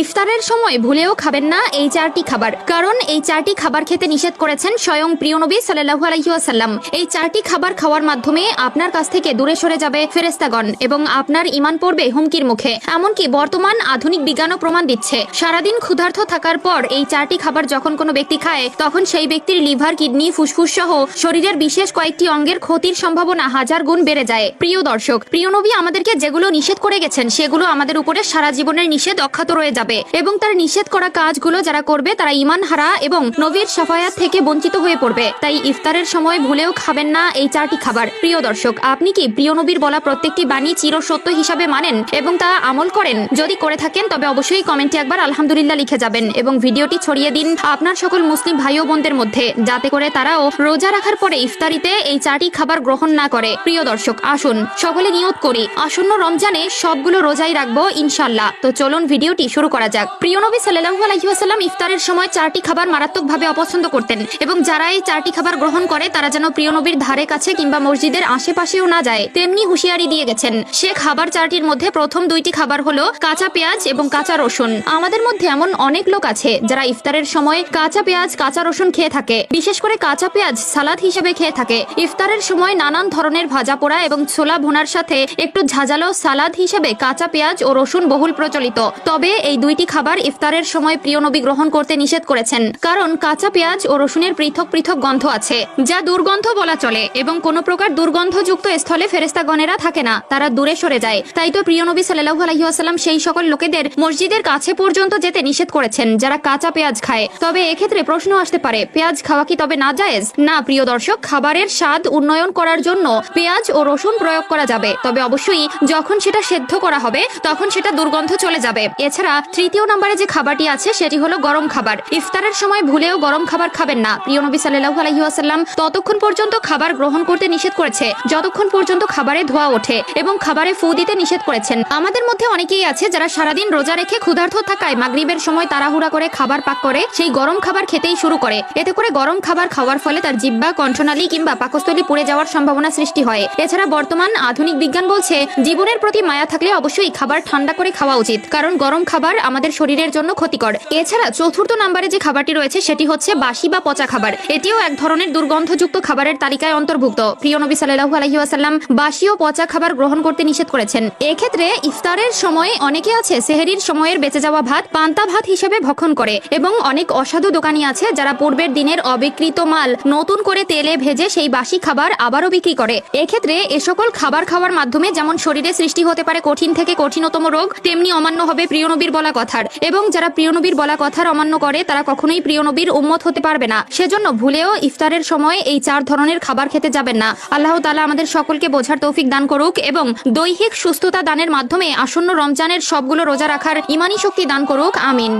ইফতারের সময় ভুলেও খাবেন না এই চারটি খাবার, কারণ এই চারটি খাবার খেতে নিষেধ করেছেন স্বয়ং প্রিয় নবী সাল্লাল্লাহু আলাইহি ওয়াসাল্লাম। এই চারটি খাবার খাওয়ার মাধ্যমে আপনার কাছ থেকে দূরে সরে যাবে ফেরেশতাগণ এবং আপনার ঈমান পড়বে হুমকির মুখে। এমনকি বর্তমান আধুনিক বিজ্ঞানও প্রমাণ দিচ্ছে, সারাদিন ক্ষুধার্ত থাকার পর এই চারটি খাবার যখন কোনো ব্যক্তি খায়, তখন সেই ব্যক্তির লিভার, কিডনি, ফুসফুস সহ শরীরের বিশেষ কয়েকটি অঙ্গের ক্ষতির সম্ভাবনা 1000 গুণ বেড়ে যায়। প্রিয় দর্শক, প্রিয় নবী আমাদেরকে যেগুলো নিষেধ করে গেছেন সেগুলো আমাদের উপরে সারা জীবনের নিষেধ অক্ষত রয়ে যাবে এবং তার নিষেধ করা কাজগুলো যারা করবে তারা ঈমান হারা এবং নবীর শাফায়াত থেকে বঞ্চিত হয়ে পড়বে। তাই ইফতারের সময় ভুলেও খাবেন না এই চারটি খাবার। প্রিয় দর্শক, আপনি কি প্রিয় নবীর বলা প্রত্যেকটি বাণী চিরসত্য হিসাবে মানেন এবং তা আমল করেন? যদি করে থাকেন তবে অবশ্যই কমেন্টে একবার আলহামদুলিল্লাহ লিখে যাবেন এবং ভিডিওটি ছড়িয়ে দিন আপনার সকল মুসলিম ভাই ও বোনদের মধ্যে, যাতে করে তারাও রোজা রাখার পরে ইফতারিতে এই চারটি খাবার গ্রহণ না করে। প্রিয় দর্শক, আসুন সকলে নিয়ত করি আসন্ন রমজানে সবগুলো রোজাই রাখবো ইনশাআল্লাহ। তো চলুন ভিডিওটি শুরু করা যাক। প্রিয় নবী সাল্লাল্লাহু আলাইহি ওয়াসাল্লাম ইফতারের সময় চারটি খাবার মারাত্মকভাবে অপছন্দ করতেন এবং যারা এই চারটি খাবার গ্রহণ করে তারা যেন প্রিয় নবীর ধারে কাছে কিংবা মসজিদের আশেপাশেও না যায় তেমনি হুঁশিয়ারি দিয়ে গেছেন। সে খাবার চারটির মধ্যে প্রথম দুইটি খাবার হলো কাঁচা পেঁয়াজ এবং কাঁচা রসুন। আমাদের মধ্যে এমন অনেক লোক আছে যারা ইফতারের সময় কাঁচা পেঁয়াজ, কাঁচা রসুন খেয়ে থাকে, বিশেষ করে কাঁচা পেঁয়াজ সালাদ হিসেবে খেয়ে থাকে। ইফতারের সময় নানান ধরনের ভাজা পোড়া এবং ছোলা ভুনার সাথে একটু ঝাঁঝালো সালাদ হিসেবে কাঁচা পেঁয়াজ ও রসুন বহুল প্রচলিত। তবে এই দুইটি খাবার ইফতারের সময় প্রিয় নবী গ্রহণ করতে নিষেধ করেছেন, কারণ কাঁচা পেঁয়াজ ও রসুনের পৃথক পৃথক গন্ধ আছে যা দুর্গন্ধ বলা চলে এবং কোনো প্রকার দুর্গন্ধযুক্ত স্থলে ফেরেশতাগণেরা থাকে না, তারা দূরে সরে যায়। তাই তো প্রিয় নবী সাল্লাল্লাহু আলাইহি ওয়াসাল্লাম সেই সকল লোকেদের মসজিদের কাছে পর্যন্ত যেতে নিষেধ করেছেন যারা কাঁচা পেঁয়াজ খায়। তবে এক্ষেত্রে প্রশ্ন আসতে পারে, পেঁয়াজ খাওয়া কি তবে নাজায়েজ? না প্রিয় দর্শক, খাবারের স্বাদ উন্নয়ন করার জন্য পেঁয়াজ ও রসুন প্রয়োগ করা যাবে, তবে অবশ্যই যখন সেটা সেদ্ধ করা হবে তখন সেটা দুর্গন্ধ চলে যাবে। এছাড়া তৃতীয় নম্বরে যে খাবারটি আছে সেটি হলো গরম খাবার। ইফতারের সময় ভুলেও গরম খাবার খাবেন না। প্রিয় নবী সাল্লাল্লাহু আলাইহি ওয়াসাল্লাম ততক্ষণ পর্যন্ত খাবার গ্রহণ করতে নিষেধ করেছে যতক্ষণ পর্যন্ত খাবারে ধোঁয়া ওঠে এবং খাবারে ফু দিতে নিষেধ করেছেন। আমাদের মধ্যে অনেকেই আছে যারা সারাদিন রোজা রেখে ক্ষুধার্ত থাকায় মাগরিবের সময় তাড়াহুড়া করে খাবার পাক করে সেই গরম খাবার খেতেই শুরু করে। এতে করে গরম খাবার খাওয়ার ফলে তার জিহ্বা, কণ্ঠনালী কিংবা পাকস্থলী পুড়ে যাওয়ার সম্ভাবনা সৃষ্টি হয়। এছাড়া বর্তমান আধুনিক বিজ্ঞান বলছে জীবনের প্রতি মায়া থাকলে অবশ্যই খাবার ঠান্ডা করে খাওয়া উচিত, কারণ গরম খাবার আমাদের শরীরের জন্য ক্ষতিকর। এছাড়া চতুর্থ নম্বরে যে খাবারটি রয়েছে সেটি হচ্ছে বাসি বা পচা খাবার। এটিও এক ধরনের দুর্গন্ধযুক্ত খাবারের তালিকায় অন্তর্ভুক্ত। প্রিয় নবী সাল্লাল্লাহু আলাইহি ওয়াসাল্লাম বাসি ও পচা খাবার গ্রহণ করতে নিষেধ করেছেন। এক্ষেত্রে ইফতারের সময় অনেকে আছে সেহরির সময়ের বেঁচে যাওয়া ভাত পান্তা ভাত হিসেবে ভক্ষণ করে এবং অনেক অসাধু দোকানি আছে যারা পূর্বের দিনের অবিকৃত মাল নতুন করে তেলে ভেজে সেই বাসি খাবার আবারও বিক্রি করে। এক্ষেত্রে এ সকল খাবার খাওয়ার মাধ্যমে যেমন শরীরে সৃষ্টি হতে পারে কঠিন থেকে কঠিনতম রোগ, তেমনি অমান্য হবে প্রিয় নবীর বলা কথার, এবং যারা প্রিয় নবীর বলা কথার অমান্য করে তারা কখনোই প্রিয় নবীর উম্মত হতে পারবে না। সেজন্য ভুলেও ইফতারের সময় এই চার ধরনের খাবার খেতে যাবেন না। আল্লাহ তাআলা আমাদের সকলকে বোঝার তৌফিক দান করুক এবং দৈহিক সুস্থতা দানের মাধ্যমে আসন্ন রমজানের সবগুলো রোজা রাখার ঈমানি শক্তি দান করুক। আমিন।